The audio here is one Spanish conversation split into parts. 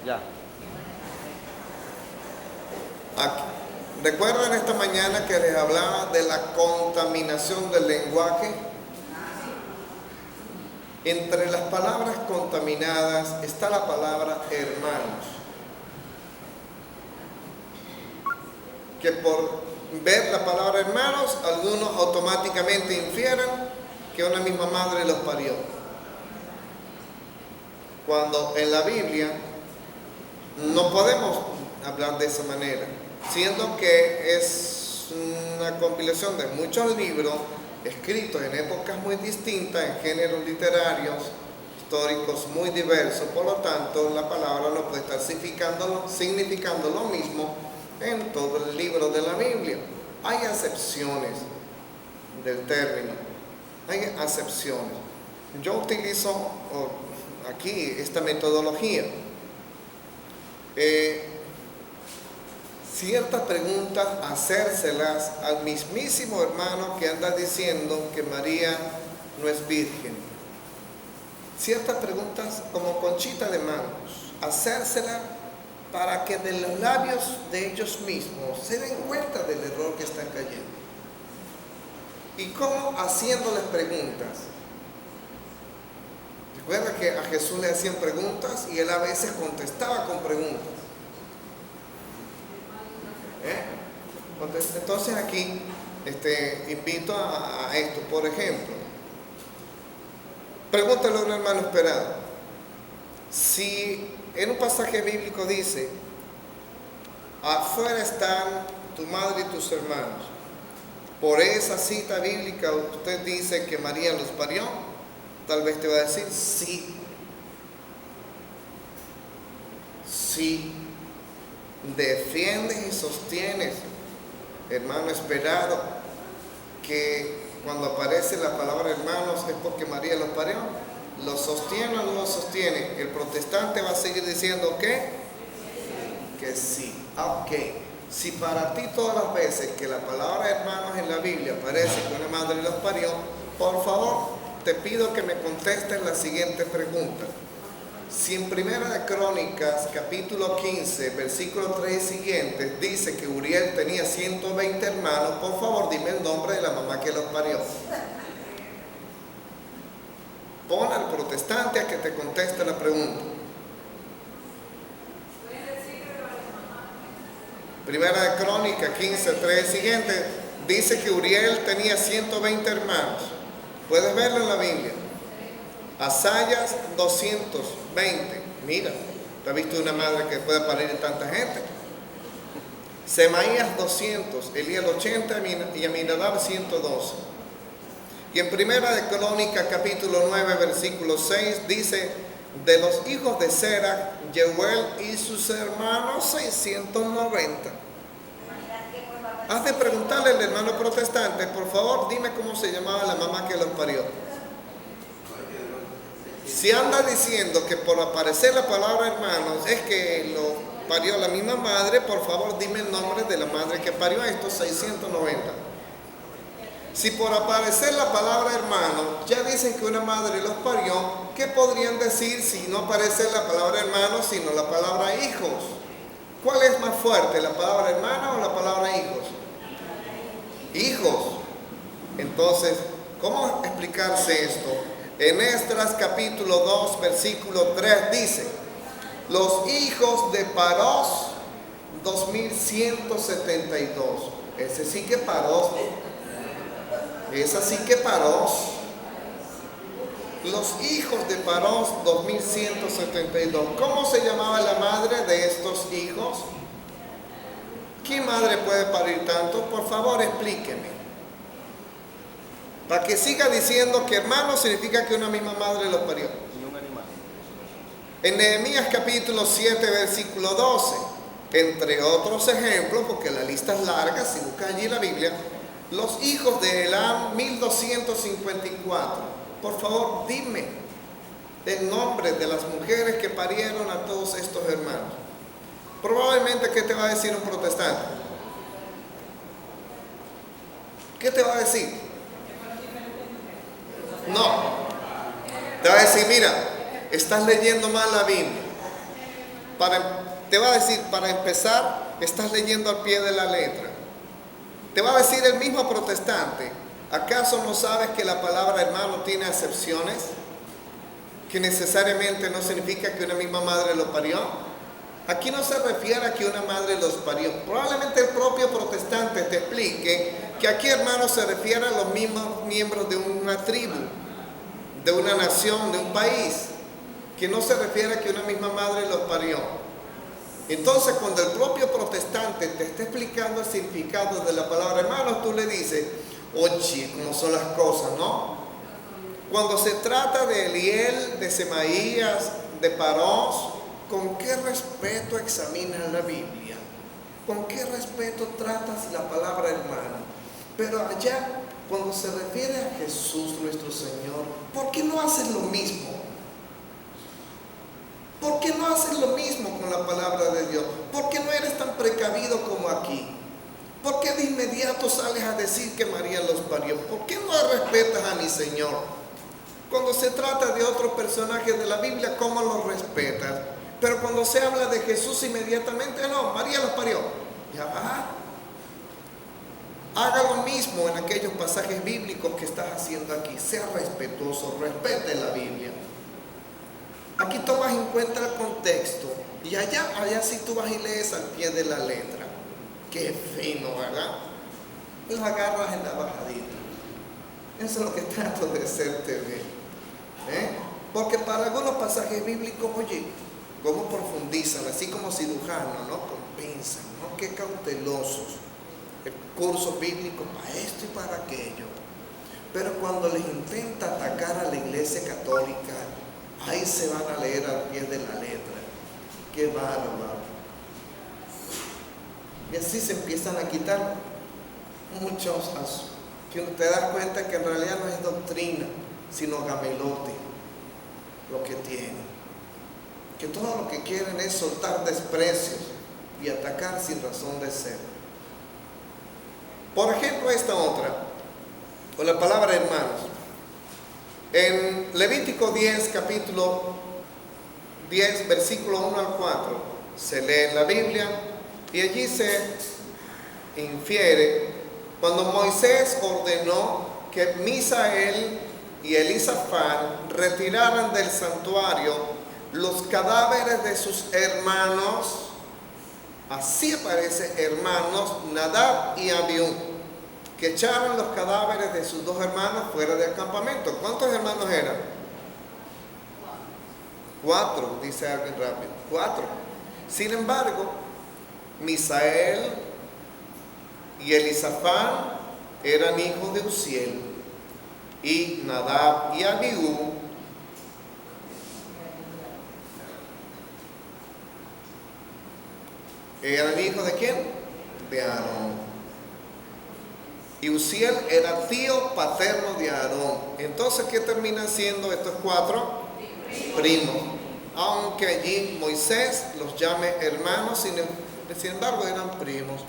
Ya. Aquí. ¿Recuerdan esta mañana que les hablaba de la contaminación del lenguaje? Entre las palabras contaminadas está la palabra hermanos, que por ver la palabra hermanos, algunos automáticamente infieren que una misma madre los parió. Cuando en la Biblia no podemos hablar de esa manera, siendo que es una compilación de muchos libros escritos en épocas muy distintas, en géneros literarios, históricos muy diversos. Por lo tanto, la palabra no puede estar significando lo mismo en todo el libro de la Biblia. Hay acepciones del término, hay acepciones. Yo utilizo aquí esta metodología. Ciertas preguntas, hacérselas al mismísimo hermano que anda diciendo que María no es virgen. Ciertas preguntas como conchita de manos, hacérselas para que de los labios de ellos mismos se den cuenta del error que están cayendo. ¿Y cómo? Haciéndoles preguntas. Recuerda que a Jesús le hacían preguntas y él a veces contestaba con preguntas. Entonces aquí invito a esto. Por ejemplo, pregúntale a un hermano esperado. Si en un pasaje bíblico dice, afuera están tu madre y tus hermanos, por esa cita bíblica usted dice que María los parió, tal vez te va a decir sí. Sí. Defiendes y sostienes, hermano esperado, que cuando aparece la palabra hermanos es porque María los parió. ¿Lo sostiene o no lo sostiene? El protestante va a seguir diciendo que sí. Ok. Si para ti todas las veces que la palabra hermanos en la Biblia aparece que una madre los parió, por favor te pido que me contestes la siguiente pregunta. Si en Primera de Crónicas, capítulo 15, versículo 3 y siguientes, dice que Uriel tenía 120 hermanos, por favor dime el nombre de la mamá que los parió. Pon al protestante a que te conteste la pregunta. Primera de Crónicas 15, 3 y siguientes, dice que Uriel tenía 120 hermanos. Puedes verlo en la Biblia. Asaías 220. Mira, ¿te has visto una madre que puede parir en tanta gente? Semaías 200, Elías 80 y Aminadab 112. Y en Primera de Crónicas capítulo 9 versículo 6 dice, de los hijos de Serach, Jeuel y sus hermanos 690. Has de preguntarle al hermano protestante, por favor dime cómo se llamaba la mamá que los parió. Si anda diciendo que por aparecer la palabra hermanos es que lo parió la misma madre, por favor dime el nombre de la madre que parió a estos 690. Si por aparecer la palabra hermano ya dicen que una madre los parió, ¿qué podrían decir si no aparece la palabra hermano sino la palabra hijos? ¿Cuál es más fuerte, la palabra hermana o la palabra hijos? Hijos. Entonces, ¿cómo explicarse esto? En Esdras capítulo 2 versículo 3 dice, los hijos de Parós 2172. Ese sí que Parós. Esa sí que Parós. Los hijos de Parós 2172. ¿Cómo se llamaba la madre de estos hijos? ¿Qué madre puede parir tanto? Por favor explíqueme. Para que siga diciendo que hermano significa que una misma madre los parió. En Nehemías capítulo 7 versículo 12, entre otros ejemplos, porque la lista es larga, si buscas allí la Biblia, los hijos de Elam 1254. Por favor dime el nombre de las mujeres que parieron a todos estos hermanos. Probablemente, ¿qué te va a decir un protestante? ¿Qué te va a decir? No, te va a decir, mira, estás leyendo mal la Biblia. Te va a decir, para empezar, estás leyendo al pie de la letra. Te va a decir el mismo protestante, ¿acaso no sabes que la palabra hermano tiene acepciones? Que necesariamente no significa que una misma madre lo parió. Aquí no se refiere a que una madre los parió. Probablemente el propio protestante te explique que aquí hermano se refiere a los mismos miembros de una tribu, de una nación, de un país, que no se refiere a que una misma madre los parió. Entonces, cuando el propio protestante te está explicando el significado de la palabra hermano, tú le dices, oye, cómo son las cosas, ¿no? Cuando se trata de Eliel, de Semaías, de Parós, ¿con qué respeto examinas la Biblia? ¿Con qué respeto tratas la palabra hermano? Pero allá, cuando se refiere a Jesús nuestro Señor, ¿por qué no haces lo mismo? ¿Por qué no haces lo mismo con la palabra de Dios? ¿Por qué no eres tan precavido como aquí? ¿Por qué de inmediato sales a decir que María los parió? ¿Por qué no respetas a mi Señor? Cuando se trata de otros personajes de la Biblia, ¿cómo los respetas? Pero cuando se habla de Jesús, inmediatamente, no, María los parió. Ya va. Haga lo mismo en aquellos pasajes bíblicos que estás haciendo aquí. Sea respetuoso, respete la Biblia. Aquí tomas en cuenta el contexto. Y allá sí tú vas y lees al pie de la letra. Qué fino, ¿verdad? Los agarras en la bajadita. Eso es lo que trato de hacerte ver. Porque para algunos pasajes bíblicos, oye, cómo profundizan, así como cirujanos, ¿no? Compensan, ¿no? Qué cautelosos. El curso bíblico para esto y para aquello. Pero cuando les intenta atacar a la iglesia católica, ahí se van a leer al pie de la letra. Qué bárbaro. Y así se empiezan a quitar muchos asuntos. Que te das cuenta que en realidad no es doctrina, sino gamelote lo que tienen. Que todo lo que quieren es soltar desprecios y atacar sin razón de ser. Por ejemplo, esta otra, con la palabra hermanos. En Levítico 10, capítulo 10, versículo 1 al 4, se lee en la Biblia y allí se infiere cuando Moisés ordenó que Misael y Elisafán retiraran del santuario los cadáveres de sus hermanos. Así aparece hermanos Nadab y Abiú, que echaron los cadáveres de sus dos hermanos fuera del campamento. ¿Cuántos hermanos eran? 4, dice alguien rápido. 4. Sin embargo, Misael y Elisafán eran hijos de Uziel, y Nadab y Abiú eran hijos de ¿quién? De Aarón. Y Uziel era tío paterno de Aarón. Entonces, ¿qué terminan siendo estos 4? Primos. Aunque allí Moisés los llame hermanos, sin embargo eran primos.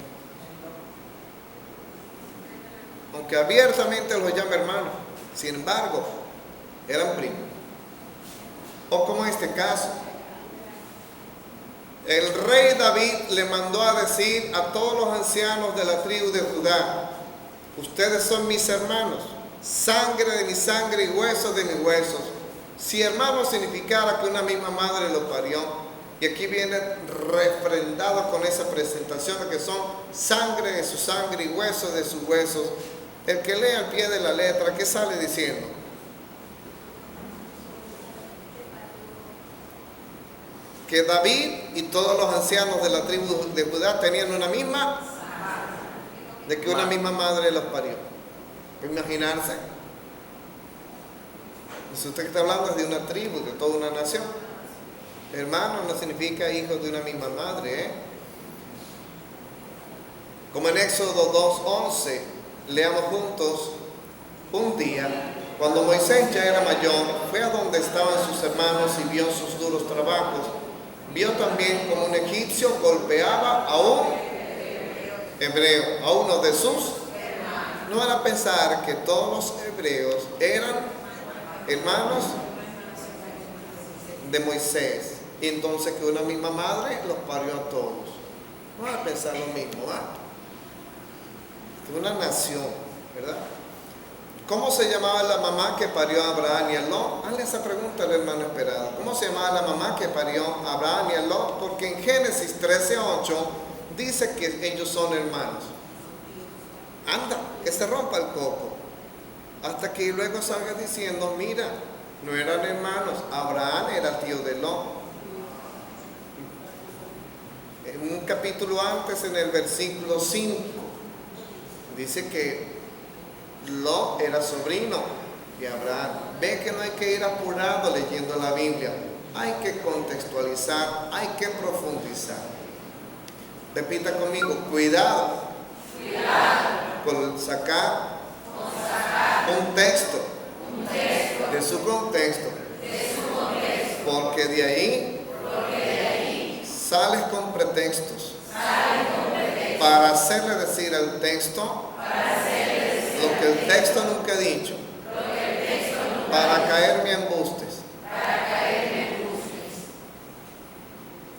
Aunque abiertamente los llame hermanos, sin embargo eran primos. O como en este caso, el rey David le mandó a decir a todos los ancianos de la tribu de Judá: ustedes son mis hermanos, sangre de mi sangre y huesos de mis huesos. Si hermano significara que una misma madre lo parió, y aquí viene refrendado con esa presentación de que son sangre de su sangre y huesos de sus huesos. El que lee al pie de la letra, ¿qué sale diciendo? Que David y todos los ancianos de la tribu de Judá tenían una misma, de que una misma madre los parió. Imaginarse. Si usted está hablando de una tribu, de toda una nación. Hermano no significa hijos de una misma madre, Como en Éxodo 2:11, leamos juntos. Un día, cuando Moisés ya era mayor, fue a donde estaban sus hermanos y vio sus duros trabajos. Vio también como un egipcio golpeaba a un hebreo, a uno de sus. No era pensar que todos los hebreos eran hermanos de Moisés. Y entonces que una misma madre los parió a todos. Vamos a pensar lo mismo, una nación, ¿verdad? ¿Cómo se llamaba la mamá que parió a Abraham y a Lot? Hazle esa pregunta al hermano Esperado. ¿Cómo se llamaba la mamá que parió a Abraham y a Lot? Porque en Génesis 13:8 dice que ellos son hermanos. Anda, que se rompa el coco. Hasta que luego salga diciendo, mira, no eran hermanos, Abraham era tío de Lot. En un capítulo antes, en el versículo 5, dice que Lot era sobrino de Abraham. Ve que no hay que ir apurado leyendo la Biblia. Hay que contextualizar, hay que profundizar. Repita conmigo, cuidado, con sacar un texto de su contexto, porque de ahí sales con pretextos para hacerle decir al texto lo que el texto nunca ha dicho, para caerme en embustes.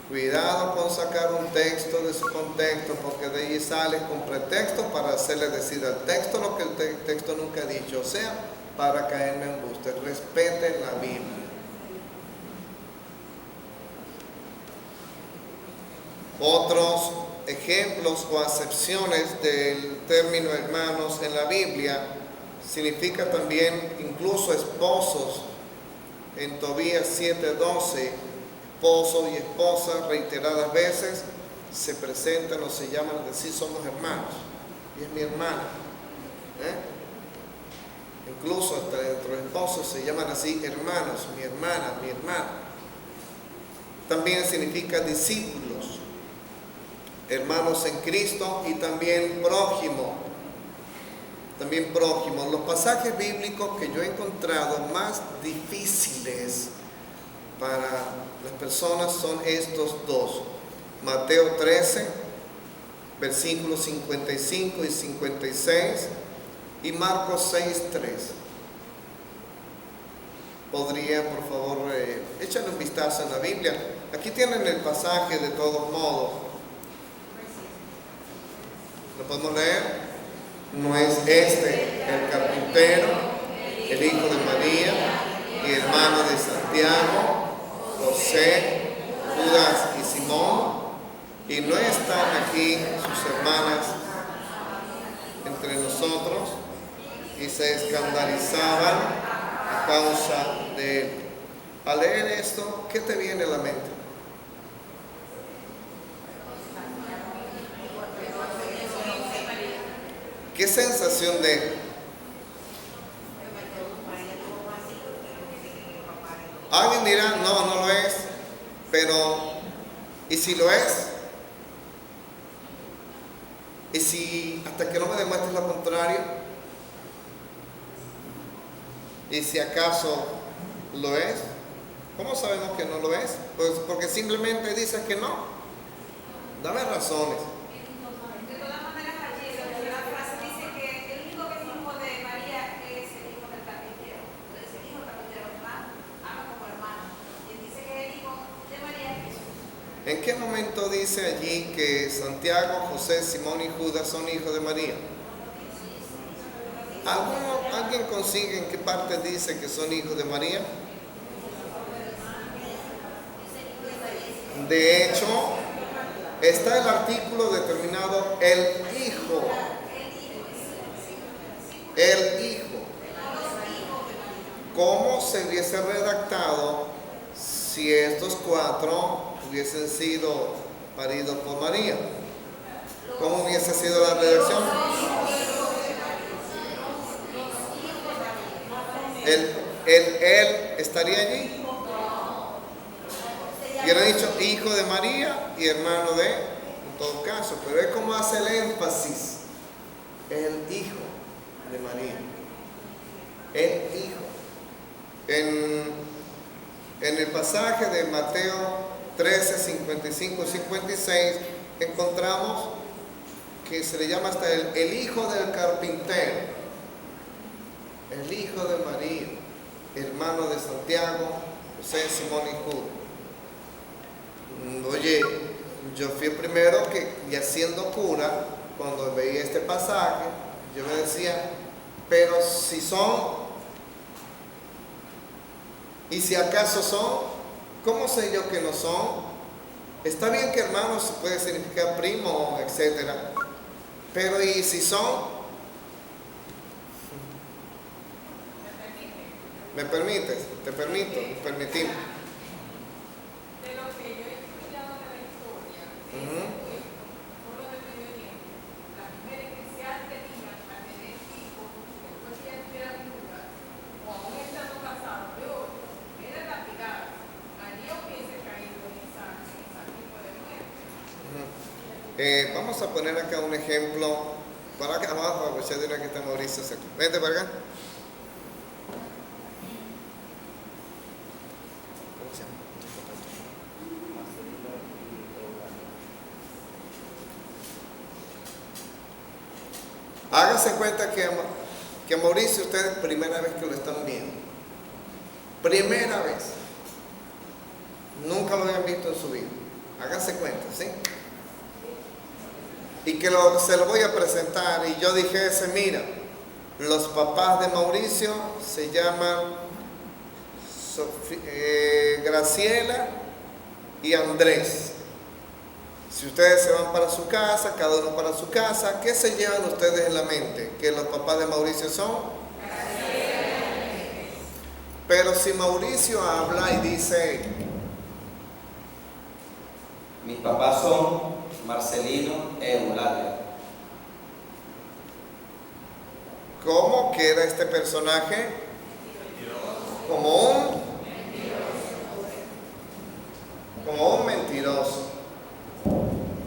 Cuidado con sacar un texto de su contexto, porque de ahí sales con pretextos para hacerle decir al texto lo que el texto nunca ha dicho, o sea, para caerme en embustes. Respeten la Biblia. Otros ejemplos o acepciones del término hermanos en la Biblia significa también incluso esposos. En Tobías 7:12, esposo y esposa reiteradas veces se presentan o se llaman, decir somos hermanos, y es mi hermana. Incluso hasta dentro de esposos se llaman así hermanos, mi hermana, mi hermano. También significa discípulos, hermanos en Cristo, y también prójimo. También prójimo. Los pasajes bíblicos que yo he encontrado más difíciles para las personas son estos dos. Mateo 13, versículos 55 y 56, y Marcos 6:3. Podría, por favor, échale un vistazo en la Biblia. Aquí tienen el pasaje de todos modos. ¿Lo podemos leer? ¿No es este el carpintero, el hijo de María y hermano de Santiago, José, Judas y Simón? ¿Y no están aquí sus hermanas entre nosotros? Y se escandalizaban a causa de él. Al leer esto, ¿qué te viene a la mente? ¿Qué sensación deja? Alguien dirá, no, no lo es, pero ¿y si lo es? ¿Y si hasta que no me demuestres lo contrario? ¿Y si acaso lo es? ¿Cómo sabemos que no lo es? Pues porque simplemente dices que no. Dame razones. ¿En qué momento dice allí que Santiago, José, Simón y Judas son hijos de María? ¿Alguien consigue en qué parte dice que son hijos de María? De hecho, está el artículo determinado el hijo. El hijo. ¿Cómo se hubiese redactado si estos cuatro hubiesen sido paridos por María? ¿Cómo hubiese sido la redacción? Él estaría allí. Y él ha dicho hijo de María y hermano de, en todo caso, pero es como hace el énfasis, el hijo de María. El hijo. En el pasaje de Mateo 13, 55 y 56 encontramos que se le llama hasta el hijo del carpintero, el hijo de María, hermano de Santiago, José, Simón y Judas. Oye, yo fui el primero que, ya siendo cura, cuando veía este pasaje, yo me decía, pero si son, y si acaso son, ¿cómo sé yo que no son? Está bien que hermanos puede significar primo, etcétera, pero ¿y si son? ¿Me permites? ¿Te permito? Permitimos. De lo que yo he estudiado de la historia, por lo de Medio Oriente, las mujeres que se atrevían a tener hijos después que ya estuvieran viudas, o aún estando casados de otros, eran lapidadas. Allí hubiese caído en esa tipo de muerte. Vamos a poner acá un ejemplo. Para acá abajo, pues ya dirá que está Mauricio cerca. Vente para acá. ¿Cómo se llama? Háganse cuenta que Mauricio, ustedes primera vez que lo están viendo. Primera vez. Nunca lo habían visto en su vida. Háganse cuenta, ¿sí? Y que se lo voy a presentar. Y yo dije, mira, los papás de Mauricio se llaman Graciela y Andrés. Si ustedes se van para su casa, cada uno para su casa, ¿qué se llevan ustedes en la mente? ¿Que los papás de Mauricio son? Pero si Mauricio habla y dice, mis papás son Marcelino e Eulalia. ¿cómo queda este personaje? Como un mentiroso.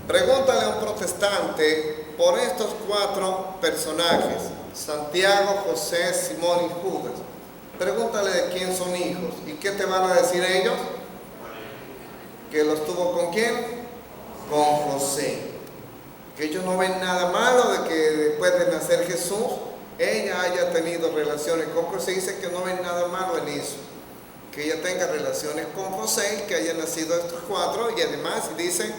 Pregúntale a un protestante por estos 4 personajes, Santiago, José, Simón y Judas. Pregúntale de quién son hijos. ¿Y qué te van a decir ellos? ¿Que los tuvo con quién? Con José. Que ellos no ven nada malo de que después de nacer Jesús, ella haya tenido relaciones con José. Dice que no ven nada malo en eso. Que ella tenga relaciones con José, que hayan nacido estos 4, y además dice,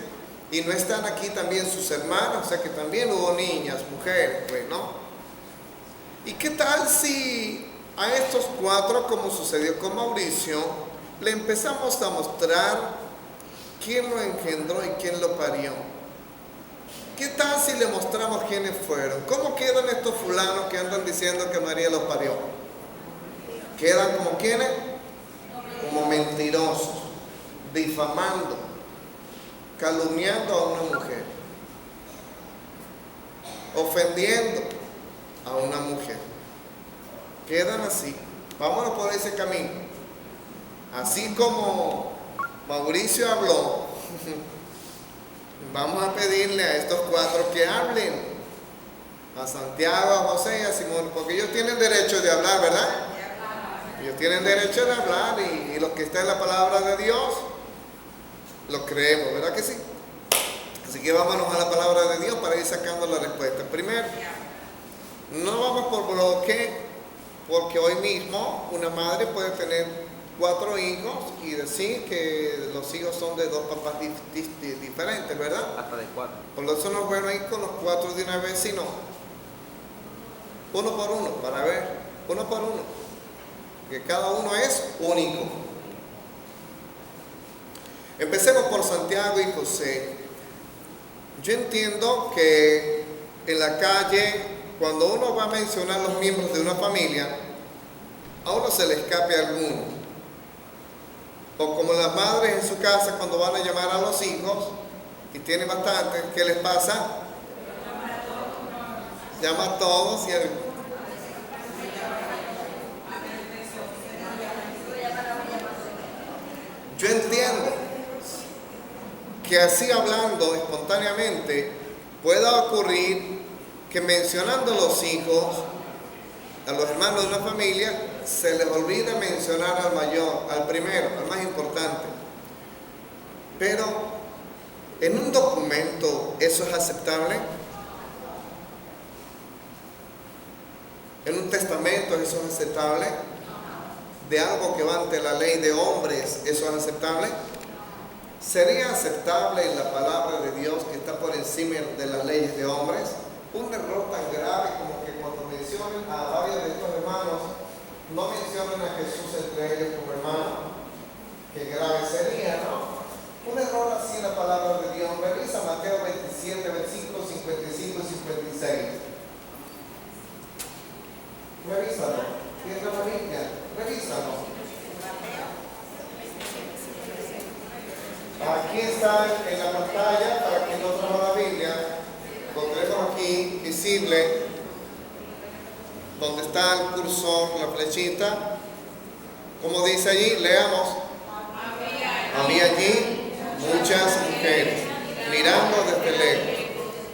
y no están aquí también sus hermanos, o sea que también hubo niñas, mujeres, pues, ¿no? ¿Y qué tal si a estos 4, como sucedió con Mauricio, le empezamos a mostrar quién lo engendró y quién lo parió? ¿Qué tal si le mostramos quiénes fueron? ¿Cómo quedan estos fulanos que andan diciendo que María los parió? ¿Quedan como quiénes? Como mentirosos, difamando, calumniando a una mujer, ofendiendo a una mujer. Quedan así. Vámonos por ese camino. Así como Mauricio habló, vamos a pedirle a estos 4 que hablen. A Santiago, a José y a Simón, porque ellos tienen derecho de hablar, ¿verdad? Ellos tienen derecho de hablar y lo que está en la palabra de Dios lo creemos, ¿verdad que sí? Así que vámonos a la palabra de Dios para ir sacando la respuesta. Primero, no vamos por bloque, porque hoy mismo una madre puede tener 4 hijos y decir que los hijos son de 2 papás diferentes, ¿verdad? Hasta de 4. Por eso no es bueno ir con los 4 de una vez, sino uno por uno, para ver, uno por uno, que cada uno es único. Empecemos por Santiago y José. Yo entiendo que en la calle, cuando uno va a mencionar los miembros de una familia, a uno se le escape alguno. O como las madres en su casa cuando van a llamar a los hijos, y tienen bastantes, ¿qué les pasa? Llama a todos y yo entiendo que así hablando espontáneamente pueda ocurrir que mencionando los hijos, a los hermanos de una familia, se les olvida mencionar al mayor, al primero, al más importante. Pero en un documento, ¿eso es aceptable? En un testamento, ¿eso es aceptable? De algo que va ante la ley de hombres, ¿eso es aceptable? ¿Sería aceptable en la palabra de Dios que está por encima de las leyes de hombres? Un error tan grave como que cuando mencionen a varios de estos hermanos, no mencionen a Jesús entre ellos como hermano. Qué grave sería, ¿no? Un error así en la palabra de Dios. Revisa Mateo 27, versículos 55 y 56. Revísalo. Tiene la Biblia. Revísalo. Aquí está en la pantalla, para quien no trajo la Biblia, lo tenemos aquí visible, donde está el cursor, la flechita. Como dice allí, leamos. Había allí muchas mujeres, mirando desde lejos,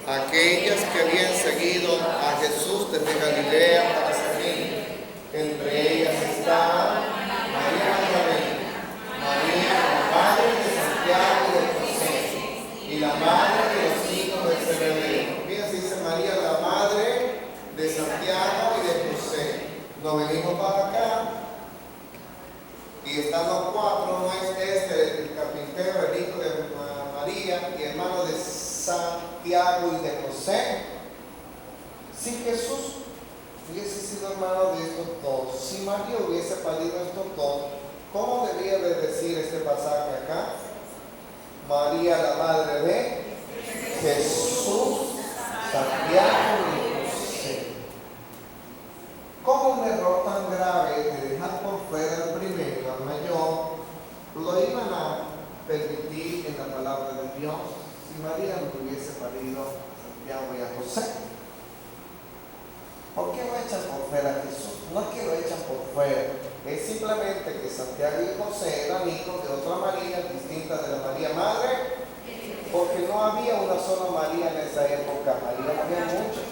aquellas que habían seguido a Jesús desde Galilea para seguir. Entre ellas estaban María Magdalena, María, la madre de Santiago y de José, y la madre de los hijos de Zebedeo. Mira, se dice María, la madre de Santiago y de José. Nos venimos para acá y están los cuatro. No es este el carpintero, el hijo de María y hermano de Santiago y de José. Si Jesús hubiese sido hermano de estos dos, si María hubiese parido estos dos, ¿cómo debería de decir este pasaje acá? María, la madre de Jesús, Santiago y José. ¿Cómo un error tan grave de dejar por fuera el primero, al mayor, lo iban a permitir en la palabra de Dios si María no hubiese parido a Santiago y a José? ¿Por qué lo echan por fuera a Jesús? No es que lo echan por fuera, es simplemente que Santiago y José eran hijos de otra María distinta de la María Madre, porque no había una sola María en esa época. María había muchas.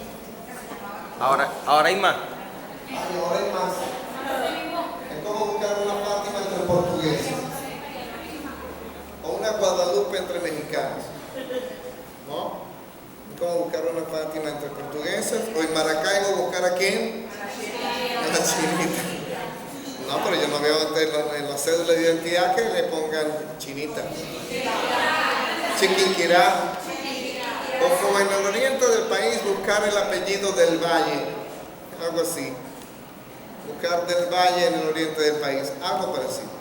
Ahora hay más. Ahora hay más. Es como buscar una Fátima entre portugueses o una Guadalupe entre mexicanos, ¿no? Es como buscar una Fátima entre portugueses, o en Maracaibo buscar a quién, a la chinita. No, pero yo no veo en la cédula de identidad que le pongan chinita, Chiquinquirá, o como en el oriente del país buscar el apellido del Valle, algo así. Buscar del Valle en el oriente del país, algo parecido.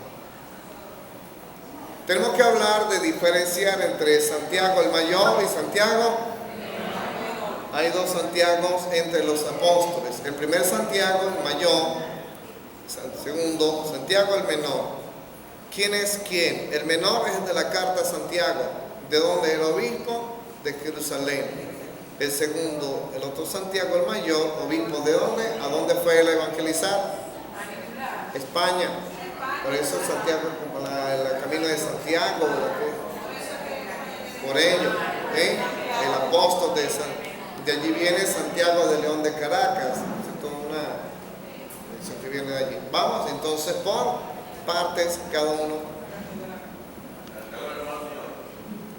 Tenemos que hablar de diferenciar entre Santiago el mayor y Santiago. Hay dos Santiagos entre los apóstoles. El primer Santiago, el mayor. El segundo, Santiago el menor. ¿Quién es quién? El menor es el de la carta a Santiago. ¿De dónde? El obispo de Jerusalén. El segundo, el otro Santiago el mayor, obispo de dónde, a dónde fue él a evangelizar, España. Por eso Santiago, como el camino de Santiago, por ello, el apóstol de allí viene Santiago de León de Caracas, eso que viene de allí. Vamos entonces por partes cada uno.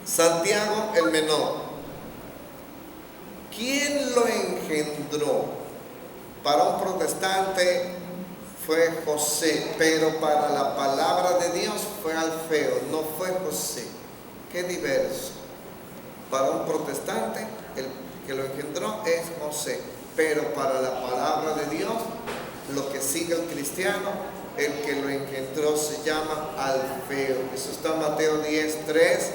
Santiago el menor. ¿Quién lo engendró? Para un protestante fue José, pero para la palabra de Dios fue Alfeo, no fue José. Qué diverso. Para un protestante, el que lo engendró es José, pero para la palabra de Dios, lo que sigue el cristiano, el que lo engendró se llama Alfeo. Eso está en Mateo 10:3,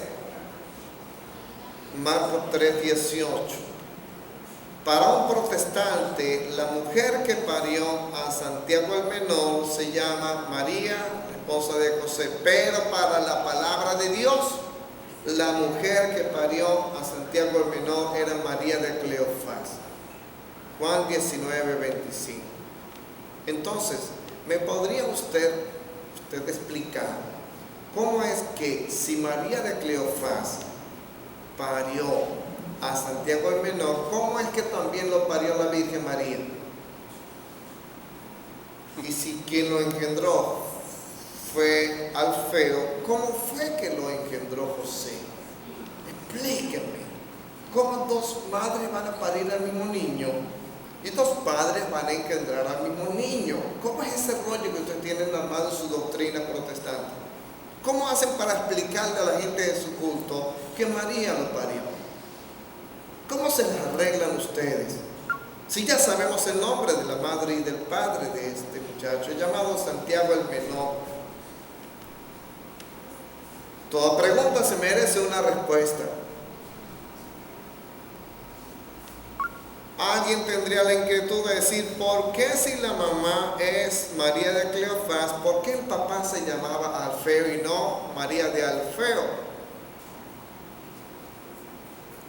Marcos 3:18. Para un protestante, la mujer que parió a Santiago el menor se llama María, esposa de José, pero para la palabra de Dios, la mujer que parió a Santiago el menor era María de Cleofás. Juan 19:25. Entonces, ¿me podría usted explicar cómo es que si María de Cleofás parió a Santiago el menor, cómo es que también lo parió la Virgen María? Y si quien lo engendró fue Alfeo, ¿cómo fue que lo engendró José? Explíqueme. ¿Cómo dos madres van a parir al mismo niño y dos padres van a engendrar al mismo niño? ¿Cómo es ese rollo que usted tiene armado en su doctrina protestante? ¿Cómo hacen para explicarle a la gente de su culto que María lo parió? ¿Cómo se las arreglan ustedes? Si ya sabemos el nombre de la madre y del padre de este muchacho, llamado Santiago el Menor. Toda pregunta se merece una respuesta. Alguien tendría la inquietud de decir, ¿por qué si la mamá es María de Cleofás, por qué el papá se llamaba Alfeo y no María de Alfeo?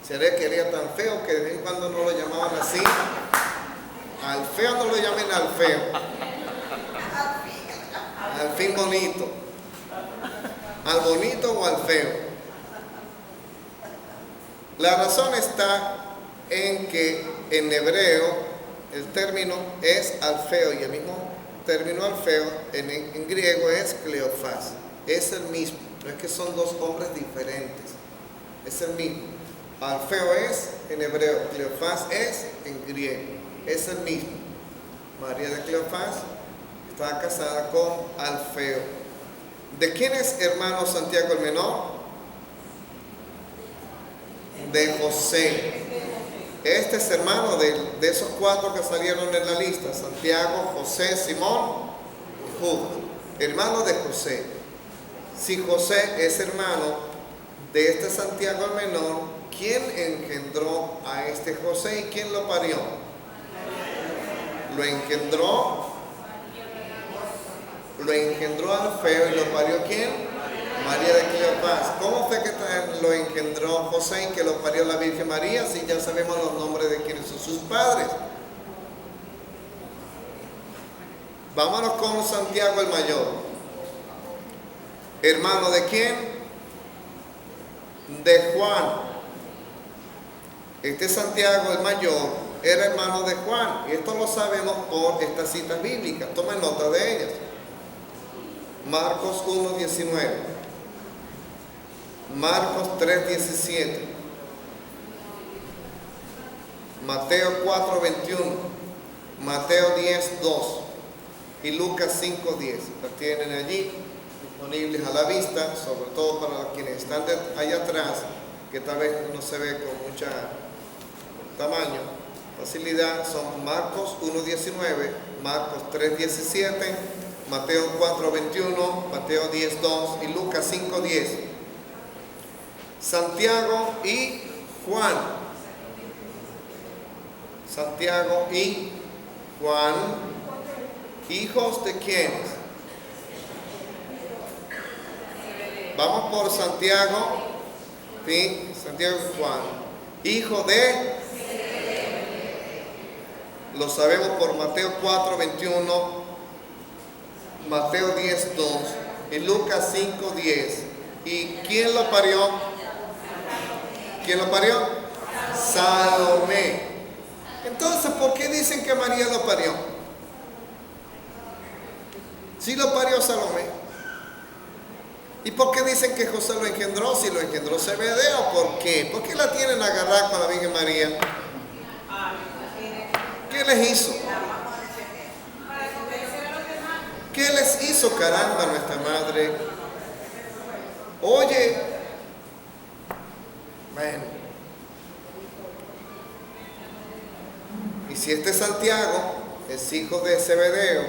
¿Será que era tan feo que de vez en cuando no lo llamaban así? Al feo no lo llamen al feo. Al fin bonito. Al bonito o al feo. La razón está en que en hebreo el término es alfeo y el mismo término alfeo en griego es Cleofás. Es el mismo. No es que son dos hombres diferentes. Es el mismo. Alfeo es en hebreo, Cleofás es en griego, es el mismo. María de Cleofás estaba casada con Alfeo. ¿De quién es hermano Santiago el Menor? De José. Este es hermano de esos cuatro que salieron en la lista: Santiago, José, Simón y Judas. Hermano de José. Si José es hermano de este Santiago el Menor, ¿quién engendró a este José y quién lo parió? Lo engendró Alfeo y lo parió ¿quién? María de Cleofás. ¿Cómo fue que lo engendró José y que lo parió la Virgen María si ya sabemos los nombres de quienes son sus padres? Vámonos con Santiago el Mayor. ¿Hermano de quién? De Juan. Este Santiago el Mayor era hermano de Juan, y esto lo sabemos por estas citas bíblicas. Tomen nota de ellas. Marcos 1:19, Marcos 3:17, Mateo 4:21, Mateo 10:2 y Lucas 5:10. Las tienen allí disponibles a la vista, sobre todo para quienes están allá atrás, que tal vez no se ve con mucha tamaño, facilidad. Son Marcos 1:19, Marcos 3:17, Mateo 4:21, Mateo 10:2 y Lucas 5:10. Santiago y Juan. Santiago y Juan, ¿hijos de quiénes? Vamos por Santiago, ¿sí? Santiago y Juan, hijo de... Lo sabemos por Mateo 4:21, Mateo 10:2 y Lucas 5:10. ¿Y quién lo parió? ¿Quién lo parió? Salomé. Entonces, ¿por qué dicen que María lo parió? Si lo parió Salomé. ¿Y por qué dicen que José lo engendró? Si lo engendró Zebedeo, ¿por qué? ¿Por qué la tienen agarrada con la Virgen María? ¿Qué les hizo? ¿Qué les hizo, caramba, nuestra madre? Oye, bueno, y si este Santiago es hijo de Zebedeo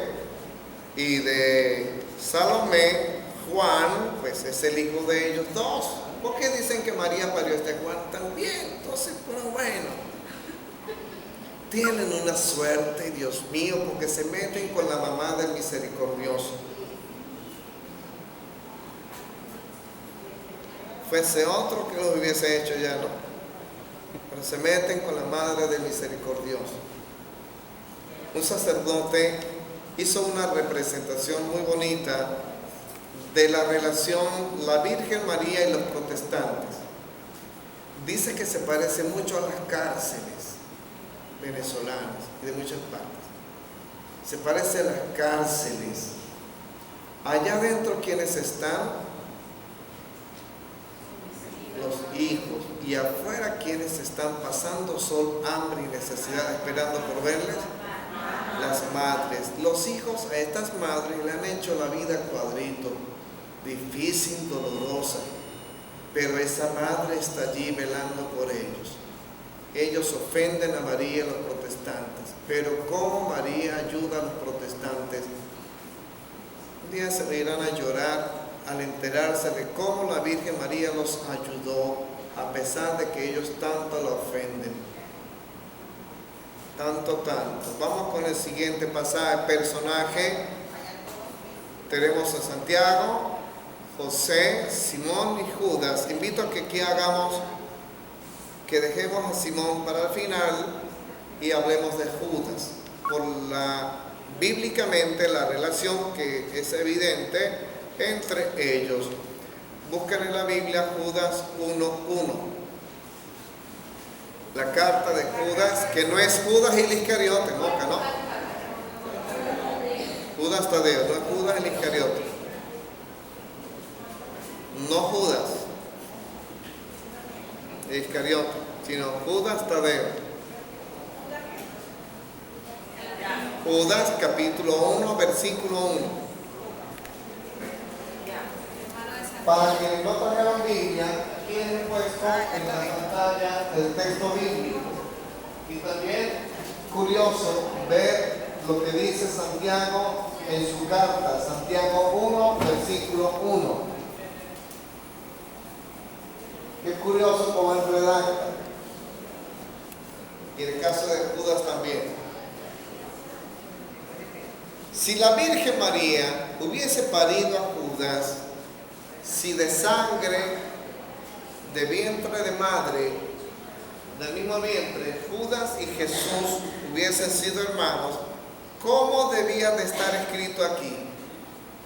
y de Salomé, Juan, pues es el hijo de ellos dos. ¿Por qué dicen que María parió a este Juan también? Entonces, pero bueno, tienen una suerte, Dios mío, porque se meten con la mamá del misericordioso. Fuese otro que los hubiese hecho ya, ¿no? Pero se meten con la madre del misericordioso. Un sacerdote hizo una representación muy bonita de la relación la Virgen María y los protestantes. Dice que se parece mucho a las cárceles venezolanas y de muchas partes. Se parece a las cárceles. Allá adentro, ¿quiénes están? Los hijos. Y afuera, ¿quiénes están pasando sol, hambre y necesidad, esperando por verles? Las madres. Los hijos a estas madres le han hecho la vida cuadrito. difícil, dolorosa, pero esa madre está allí velando por ellos. Ellos ofenden a María, los protestantes, pero ¿cómo María ayuda a los protestantes? Un día se irán a llorar al enterarse de cómo la Virgen María los ayudó, a pesar de que ellos tanto la ofenden. Tanto. Vamos con el siguiente pasaje, personaje. Tenemos a Santiago, José, Simón y Judas. Invito a que aquí que dejemos a Simón para el final y hablemos de Judas. Bíblicamente la relación que es evidente entre ellos. Busquen en la Biblia Judas 1:1. La carta de Judas, que no es Judas el Iscariote, no. Judas Tadeo, no es Judas el Iscariote. No Judas el Iscariote, sino Judas Tadeo. Judas capítulo 1, versículo 1. Para quienes no trajeron Biblia, tienen puesto en la pantalla el texto bíblico. Y también curioso ver lo que dice Santiago en su carta, Santiago 1, versículo 1. Qué curioso cómo él redacta. Y en el caso de Judas también. Si la Virgen María hubiese parido a Judas, si de sangre, de vientre de madre, del mismo vientre, Judas y Jesús hubiesen sido hermanos, ¿cómo debía de estar escrito aquí?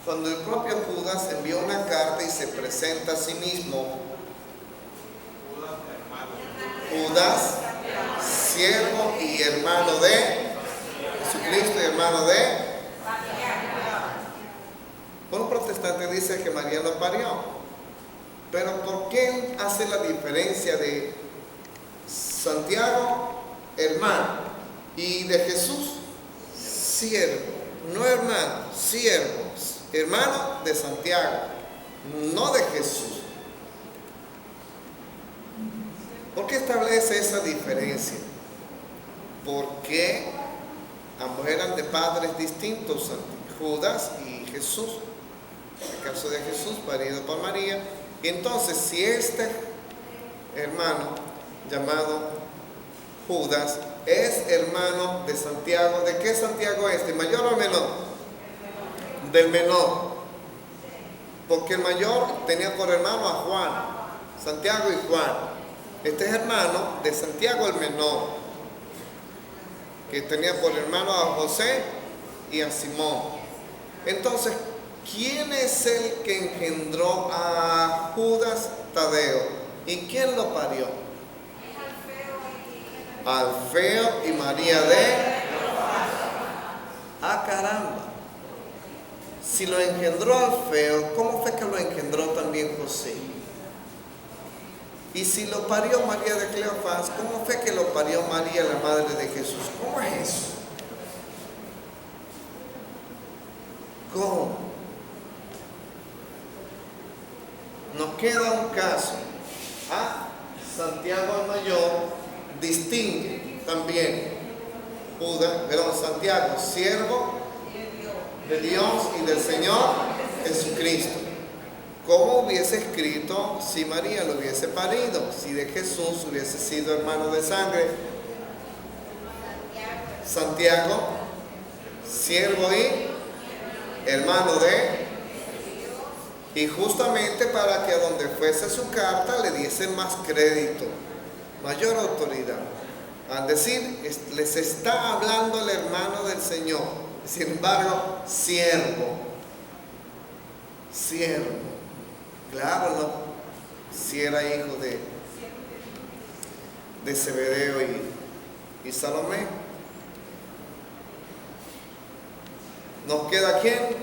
Cuando el propio Judas envió una carta y se presenta a sí mismo. Judas, siervo y hermano de Jesucristo y hermano de... Un protestante dice que María lo parió, pero ¿por qué hace la diferencia de Santiago, hermano, y de Jesús, siervo? No hermano, siervo, hermano de Santiago, no de Jesús. ¿Por qué establece esa diferencia? Porque ambos eran de padres distintos, Judas y Jesús. En el caso de Jesús, parido por María. Y entonces, si este hermano llamado Judas es hermano de Santiago, ¿de qué Santiago es? ¿De mayor o menor? Del menor. Porque el mayor tenía por hermano a Juan, Santiago y Juan. Este es hermano de Santiago el menor, que tenía por hermano a José y a Simón. Entonces, ¿quién es el que engendró a Judas Tadeo? ¿Y quién lo parió? Alfeo y María de... ¡Ah, caramba! Si lo engendró Alfeo, ¿cómo fue que lo engendró también José? Y si lo parió María de Cleofás, ¿cómo fue que lo parió María, la madre de Jesús? ¿Cómo es eso? ¿Cómo? Nos queda un caso. Santiago el mayor distingue también Santiago, siervo de Dios y del Señor Jesucristo. ¿Cómo hubiese escrito si María lo hubiese parido? Si de Jesús hubiese sido hermano de sangre. Santiago, siervo y hermano de... Y justamente para que a donde fuese su carta le diesen más crédito, mayor autoridad. Al decir, les está hablando el hermano del Señor. Sin embargo, siervo. Claro, no. Si era hijo de Zebedeo y Salomé. ¿Nos queda quién?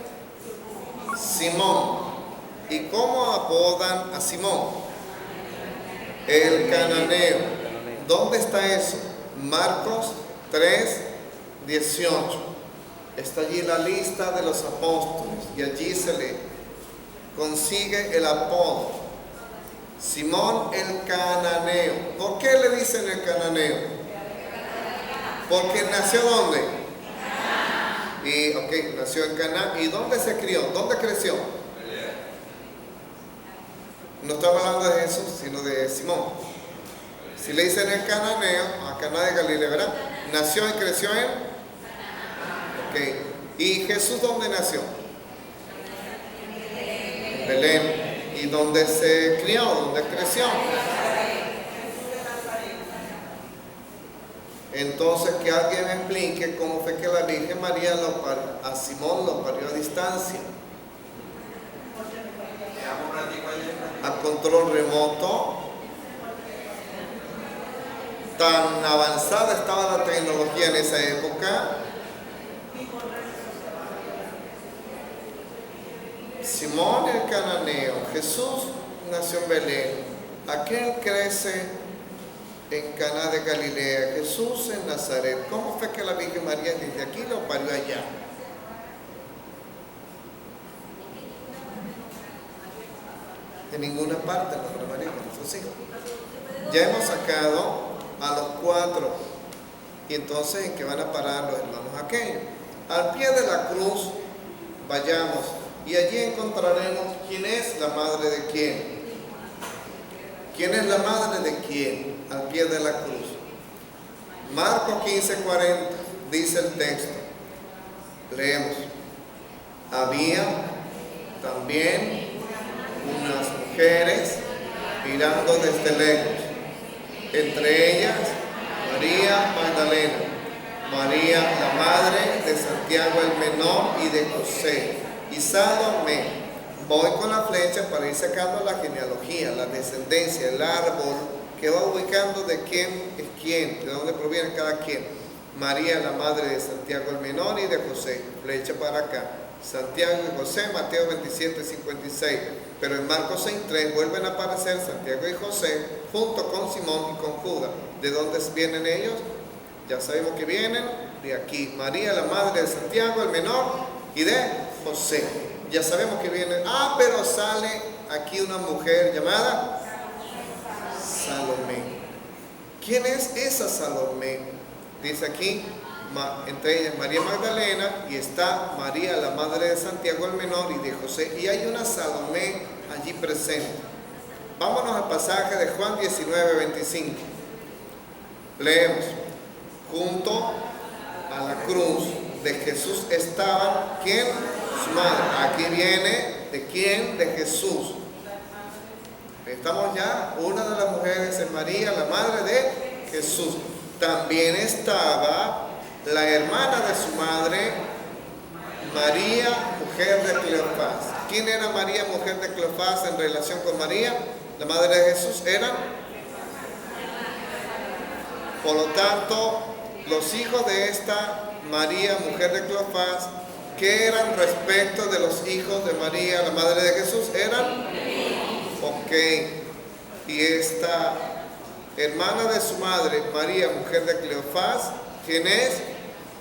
Simón. ¿Y cómo apodan a Simón? El cananeo. ¿Dónde está eso? Marcos 3:18. Está allí la lista de los apóstoles y allí se lee. consigue el apodo Simón el Cananeo. ¿Por qué le dicen el Cananeo? Porque nació ¿dónde? Y nació en Canaán. ¿Y dónde se crió? ¿Dónde creció? No estamos hablando de Jesús, sino de Simón. Si le dicen el Cananeo, a Caná de Galilea, ¿verdad? Nació y creció en ¿Y Jesús dónde nació? En Belén. ¿Y dónde se crió? ¿Dónde creció? Entonces, que alguien me explique cómo fue que la Virgen María a Simón lo parió a distancia. A control remoto. Tan avanzada estaba la tecnología en esa época. Simón el Cananeo. Jesús nació en Belén. Aquel crece en Caná de Galilea. Jesús en Nazaret. ¿Cómo fue que la Virgen María desde aquí lo parió allá? En ninguna parte la Madre María con sus hijos. Ya hemos sacado a los 4. Y entonces, ¿en qué van a parar los hermanos aquellos? Al pie de la cruz, vayamos. Y allí encontraremos quién es la madre de quién. ¿Quién es la madre de quién? Al pie de la cruz. Marcos 15:40 dice el texto. Leemos. Había también unas mujeres mirando desde lejos, entre ellas María Magdalena, María la madre de Santiago el menor y de José, y Salomé. Voy con la flecha para ir sacando la genealogía, la descendencia, el árbol que va ubicando de quién es quién, de dónde proviene cada quien. María la madre de Santiago el menor y de José, flecha para acá. Santiago y José, Mateo 27:56. Pero en Marcos 6:3 vuelven a aparecer Santiago y José junto con Simón y con Judas. ¿De dónde vienen ellos? Ya sabemos que vienen de aquí. María la madre de Santiago el menor y de José. Ya sabemos que vienen. Pero sale aquí una mujer llamada Salomé. ¿Quién es esa Salomé? Dice aquí, entre ellas María Magdalena, y está María la madre de Santiago el menor y de José, y hay una Salomé allí presente. Vámonos al pasaje de Juan 19:25. Leemos. Junto a la cruz de Jesús estaba ¿quién? Su madre. Aquí viene ¿de quién? De Jesús. Estamos ya, una de las mujeres es María, la madre de Jesús. También estaba la hermana de su madre, María, mujer de Cleofás. ¿Quién era María, mujer de Cleofás en relación con María, la madre de Jesús? Eran, por lo tanto, los hijos de esta María, mujer de Cleofás, ¿qué eran respecto de los hijos de María, la madre de Jesús? Eran, y esta hermana de su madre, María, mujer de Cleofás, ¿quién es?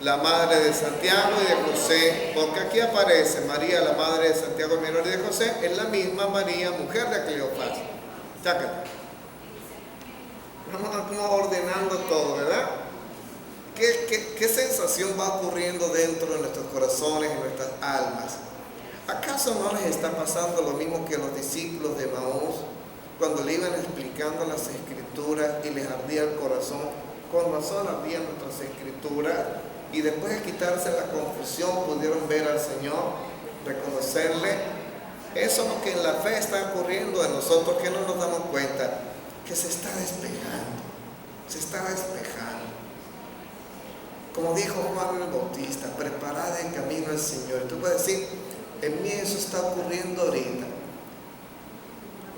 La madre de Santiago y de José, porque aquí aparece María, la madre de Santiago el menor y de José, es la misma María, mujer de Cleofás. Chácate. Vamos como ordenando todo, ¿verdad? ¿Qué sensación va ocurriendo dentro de nuestros corazones y nuestras almas? ¿Acaso no les está pasando lo mismo que a los discípulos de Maús, cuando le iban explicando las escrituras y les ardía el corazón? Con razón ardían nuestras escrituras, y después de quitarse la confusión pudieron ver al Señor, reconocerle. Eso es lo que en la fe está ocurriendo en nosotros, que no nos damos cuenta, que se está despejando, se está despejando. Como dijo Juan el Bautista, preparad el camino al Señor. Y tú puedes decir, en mí eso está ocurriendo ahorita.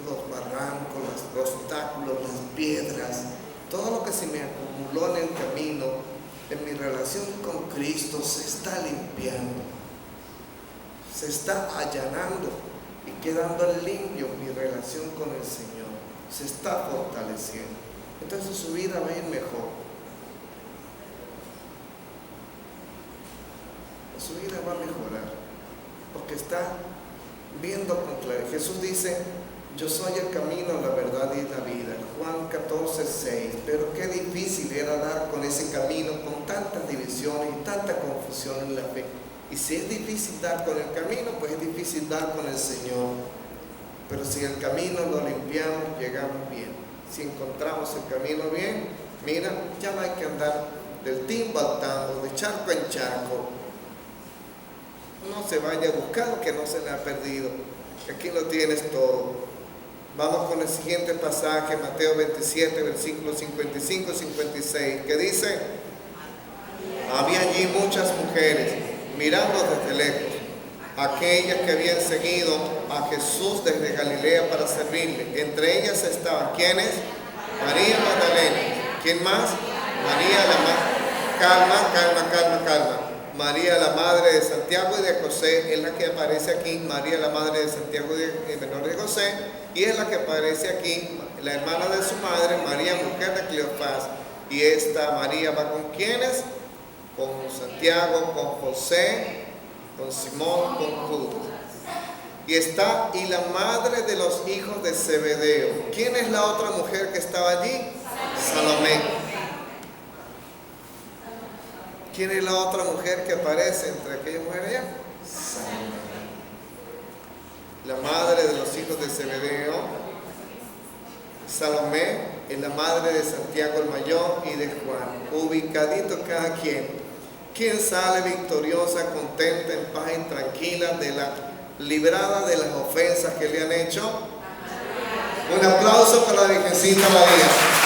Los barrancos, los obstáculos, las piedras, todo lo que se me acumuló en el camino, en mi relación con Cristo, se está limpiando, se está allanando y quedando limpio mi relación con el Señor, se está fortaleciendo. Entonces su vida va a ir mejor, su vida va a mejorar, porque está viendo con claridad. Jesús dice, yo soy el camino, la verdad y la vida. Juan 14:6. Pero qué difícil era dar con ese camino, con tantas divisiones y tanta confusión en la fe. Y si es difícil dar con el camino, pues es difícil dar con el Señor. Pero si el camino lo limpiamos, llegamos bien. Si encontramos el camino bien, mira, ya no hay que andar del timbo al tambo, de charco en charco. No se vaya buscando que no se le ha perdido. Aquí lo tienes todo. Vamos con el siguiente pasaje, Mateo 27, versículos 55 y 56, que dice: había allí muchas mujeres mirando desde lejos, aquellas que habían seguido a Jesús desde Galilea para servirle. Entre ellas estaban, ¿quiénes? María Magdalena. ¿Quién más? María la madre. Calma. María la madre de Santiago y de José es la que aparece aquí. María la madre de Santiago y menor de José, y es la que aparece aquí, la hermana de su madre, María, mujer de Cleofás. Y esta María va con ¿quiénes? Con Santiago, con José, con Simón, con Judas. Y la madre de los hijos de Zebedeo. ¿Quién es la otra mujer que estaba allí? Salomé. ¿Quién es la otra mujer que aparece entre aquellas mujeres allá? Salomé. La madre de los hijos de Zebedeo. Salomé es la madre de Santiago el mayor y de Juan. Ubicadito cada quien. ¿Quién sale victoriosa, contenta, en paz y tranquila, librada de las ofensas que le han hecho? Un aplauso para la Virgencita María.